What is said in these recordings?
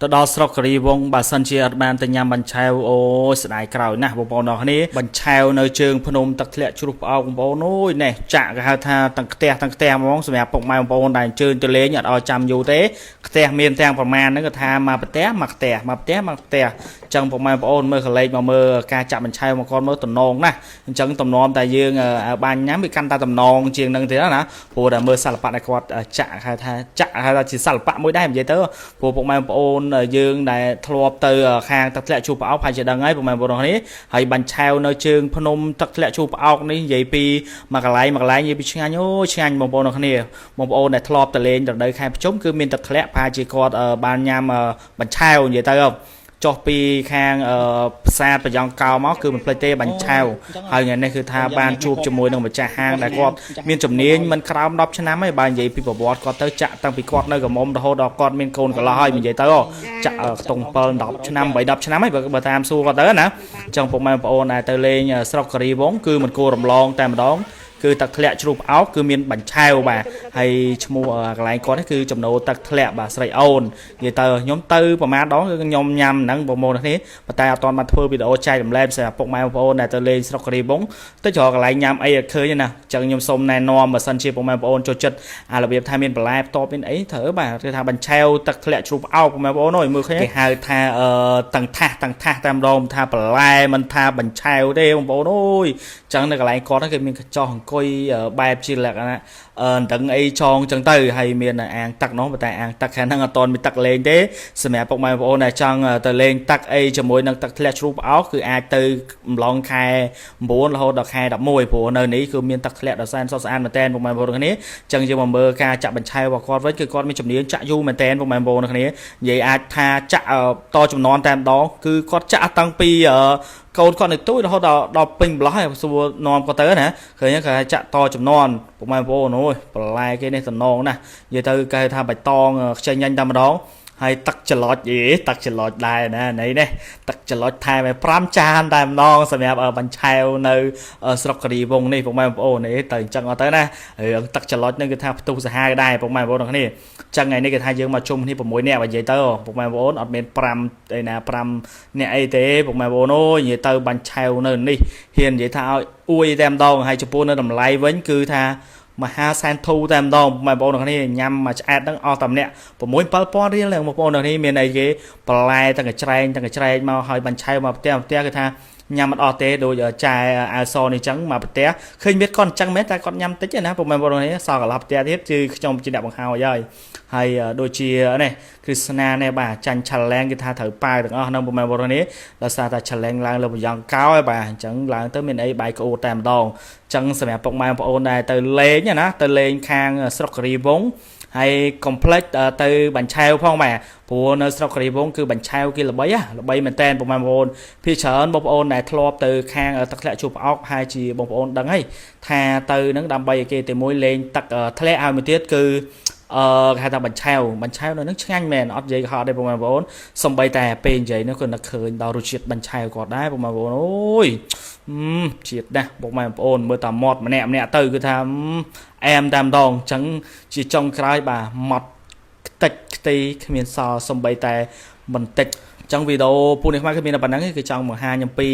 ទៅដល់ស្រុកកេរីវងបើសិនជាអត់បានទៅញ៉ាំបាញ់ឆែវអូយស្ដាយក្រោយណាស់បងប្អូនអរគ្នាបាញ់ឆែវនៅជើងភ្នំទឹកធ្លាក់ជ្រុះផ្អោកបងប្អូនអូយនេះចាក់គេហៅថាទាំងផ្ទះហ្មងសម្រាប់ពុកម៉ែបងប្អូនដែលអញ្ជើញទៅលេងអត់ឲ្យចាំយូរទេផ្ទះមានទាំងប្រមាណហ្នឹងក៏ថាមកផ្ទះមកផ្ទះមកផ្ទះមកផ្ទះអញ្ចឹងពុកម៉ែបងប្អូនមើលកលេចមកមើលការចាក់បាញ់ឆែវមកគាត់មើលតំណងណាអញ្ចឹងតំណមតែយើងបានញ៉ាំវាកាន់តែតំណងជាងនឹងទៀតណាព្រោះតែមើលសិល្បៈដែលគាត់ចាក់ហៅថាជាសិល្បៈមួយដែរនិយាយទៅព្រោះពុកម៉ែបងប្អូនយើងដែលធ្លាប់ទៅខាងទឹកធ្លាក់ជួបផ្អោកហើយជាដឹងហើយពុកម៉ែបងប្អូនគ្នាហើយបាញ់ឆែវនៅជើងភ្នំទឹកធ្លាក់ជួបផ្អោកនេះនិយាយពីមួយកន្លែងនិយាយពីឆ្ងាញ់អូឆ្ងាញ់បងប្អូនគ្នាបងប្អូនដែលធ្លាប់ទៅលេងរដូវខែប្រជុំគឺមានទឹកធ្លាក់ប្រហែលជាគាត់បានញ៉ាំបាញ់ឆែវនិយាយទៅចុះពីខាងផ្សារប្រយ៉ងកោមកគឺមិនភ្លេចទេបាញ់ឆែវហើយថ្ងៃនេះគឺថាបានជួបជាមួយនឹងម្ចាស់ហាងដែលគាត់មានជំនាញមិនក្រោម10ឆ្នាំទេបើនិយាយពីប្រវត្តិគាត់ទៅចាក់តាំងពីគាត់នៅកំមុំរហូតដល់គាត់មានកូនកន្លោះហើយនិយាយទៅចាក់ខ្ទង់7 10ឆ្នាំ8 10ឆ្នាំហើយបើតាមសួរគាត់ទៅណាអញ្ចឹងពុកម៉ែបងប្អូនដែលទៅលេងស្រុកកេរីវងគឺមិនគួររំលងតែម្ដងគឺទឹកធ្លាក់ជ្រុះផ្អោកគឺមានបាញ់ឆែវបាទហើយឈ្មោះកន្លែងគាត់នេះគឺចំណូលទឹកធ្លាក់បាទស្រីអូននិយាយទៅខ្ញុំទៅប្រហែលដងគឺខ្ញុំញ៉ាំហ្នឹងបងប្អូនគ្នាប៉ុន្តែអត់ទាន់បានធ្វើវីដេអូចែករំលែកសម្រាប់ពុកម៉ែបងប្អូនដែលទៅលេងស្រុកកេរីវងទៅចូលកន្លែងញ៉ាំអីឲ្យឃើញណាអញ្ចឹងខ្ញុំសូមណែនាំបើសិនជាពុកម៉ែបងប្អូនចូលចិត្តរបៀបថាមានបន្លែផ្ទាប់មានអីត្រូវបាទគឺថាបាញ់ឆែវទឹកធ្លាក់ជ្រុះផ្អោកពុកម៉ែបងប្អូនអើយមើលឃើញគេហៅថាទាំងថាសតែម្ដងថាបន្លែមិនថាបាញ់ឆែវទេបងប្អូនអើយអញ្ចឹងនៅកន្លែងគាត់គេមានកញ្ចោះអង្គុយបែបជាលក្ខណៈដឹងអីចងចឹងទៅហើយមានអាងទឹកនោះប៉ុន្តែអាងទឹកខាងហ្នឹងអត់ទាន់មានទឹកលេងទេសម្រាប់ពុកម៉ែបងប្អូនដែលចង់ទៅលេងទឹកអីជាមួយនឹងទឹកធ្លាក់ជ្រុះផ្អោកគឺអាចទៅអំឡុងខែ9រហូតដល់ខែ11ព្រោះនៅនេះគឺមានទឹកធ្លាក់ដ៏សែនសុទ្ធស្អាតមែនទែនពុកម៉ែបងប្អូនគ្នាអញ្ចឹងយើងមកមើលការចាក់បញ្ឆៅរបស់គាត់វិញគឺគាត់មានជំនាញចាក់យូរមែនទែនពុកម៉ែបងប្អូនគ្នានិយាយអាចថាចាក់តចំនួនតែម្ដងគឺគាត់ចាក់តាំងពីកូនគាត់នៅទូចរហូតដល់ពេញម្លោះហើយសួរនាំគាត់ទៅណាឃើញគេចាក់តចំនួនពុកម៉ែបងប្អូនអូយបន្លែគេនេះតំណងណានិយាយទៅគេថាបៃតងខ្ចីញ៉ាញ់តែម្ដងហើយទឹកច្រឡុចទឹកច្រឡុចដែរណានេះទឹកច្រឡុចថែម5ចានតែម្ដងសម្រាប់បាញ់ឆែវនៅស្រុកកេរីវងនេះពុកម៉ែបងប្អូននេះទៅអញ្ចឹងអត់ទៅណារឿងទឹកច្រឡុចនេះគឺថាផ្ទុះសាហាវដែរពុកម៉ែបងប្អូនគ្នាអញ្ចឹងថ្ងៃនេះគេថាយើងមកជុំគ្នា6នាក់បើនិយាយទៅពុកម៉ែបងប្អូនអត់មាន5ឯណា5នាក់អីទេពុកម៉ែបងប្អូនអូយនិយាយទៅបាញ់ឆែវនៅនេះហ៊ាននិយាយថាឲ្យអួយតែម្ដងហើយចំពោះនៅតម្លៃវិញគឺថាមហាសែនធូតែម្ដងបងប្អូនគ្នាញ៉ាំមួយឆ្អែតហ្នឹងអស់តែម្នាក់6 7,000រៀលបងប្អូនគ្នាមានអីគេបន្លែទាំងកញ្ច្រែងមកហើយបាញ់ឆែវមកផ្ទះគឺថាញ៉ាំមិនអស់ទេដូចចែអាវសនេះចឹងមកផ្ទះឃើញមានគាត់អញ្ចឹងមែនតែគាត់ញ៉ាំតិចណាបងប្អូនគ្នាសល់កន្លះផ្ទះទៀតគឺខ្ញុំជាអ្នកបង្ហើយហើយដូចជានេះគ្រីស្ណានេះបាទចាញ់ challenge គេថាត្រូវប៉ាវទាំងអស់ហ្នឹងបងប្អូនគ្នាដោយសារតែ challenge ឡើងលើប្រយ៉ងកោហើយបាទអញ្ចឹងឡើងទៅមានអីបាយក្អួតតែម្ដងអញ្ចឹងសម្រាប់ពុកម៉ែបងប្អូនដែលទៅលេងណាទៅលេងខាងស្រុកកេរីវងហើយកុំភ្លេចទៅបាញ់ឆែវផងបាទព្រោះនៅស្រុកកេរីវងគឺបាញ់ឆែវគេល្បីមែនតើបងប្អូនភាគច្រើនបងប្អូនដែលធ្លាប់ទៅខាងទឹកធ្លាក់ជួបផ្អោកហើយជាបងប្អូនដឹងហើយថាទៅនឹងដើម្បីឲ្យគេតែមួយលេងទឹកធ្លាក់ឲ្យមួយទៀតគឺគេហៅថាបាញ់ឆែវនៅនឹងឆ្ងាញ់មែនអត់និយាយហត់ទេបងប្អូនសំបីតែពេលនិយាយនោះក៏នឹកឃើញដល់រសជាតិបាញ់ឆែវគាត់ដែរបងប្អូនអូយជាតិណាស់បងប្អូនមើលតែមាត់ម្នាក់ទៅគឺថាអែមតែម្ដងអញ្ចឹងជាចុងក្រោយបាទមាត់ខ្ទេចខ្ទីគ្មានសល់សំបីតែបន្តិចចឹងវីដេអូពូនេះខ្មែរគឺមានតែប៉ុណ្្នឹងគឺចង់បង្ហាញអំពី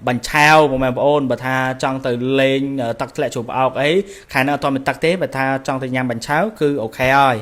បាញ់ឆែវបងប្អូនបើថាចង់ទៅលេងទឹកធ្លាក់ជួបផ្អោកអីខែនេះអត់ទាន់មានទឹកទេបើថាចង់ទៅញ៉ាំបាញ់ឆែវគឺអូខេហើយ